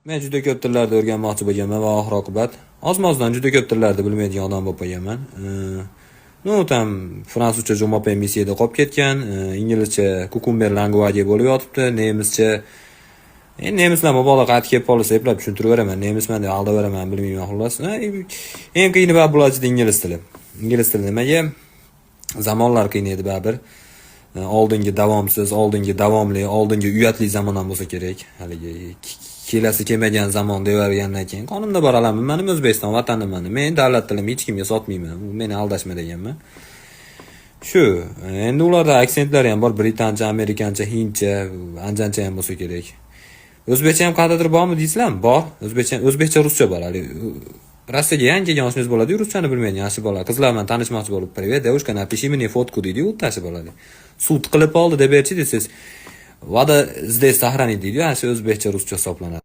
Men juda ko'p tillarni o'rganmoqchi bo'lganman va oxir oqibat oz-mozdan juda ko'p tillarni bilmaydigan odam bo'lib qolganman. Ну, там fransuzcha je m'appelle Monsieur deb qolib ketgan, inglizcha cucumber language bo'lib yotibdi, nemischa nemislar mubolag'a qaytib kelib qolsa eplab tushuntiraverman. Nemisman deb aldaveraman, bilmayman xullas. Eng qiyini bo'ladi ingliz tili. Ingliz tili nimaga? Zamonlar qiyin edi baribir. Oldingi davomsiz, oldingi davomli, oldingi uyatli zamon ham bo'lsa kerak. Haligi kelasi kelmagan zamon deyavergandan keyin qonimda bor olaman. Mening O'zbekiston vatanimman. Men davlat tilimni hech kimga sotmayman. U meni aldashma deganman. Shu, endi ularda aksentlari ham bor, britancha, amerikancha, hindcha, anjancha ham bo'lsa kerak. O'zbekcha ham qandadir bormi deysizlarmi? Bor. O'zbekcha, ruscha bor. Rossiyaga yangi kelgan oshingiz bo'ladi, ruschani bilmaydigan yoshi bola. Qizlar bilan tanishmoqchi bo'lib, "Привет, девушка, напиши мне фотку" deydi-yu, tashi bo'ladi. Sud qilib oldi deb aytchi desiz. Vada здесь сохранить deydi-yu, o'zbekcha ruscha hisoblanadi.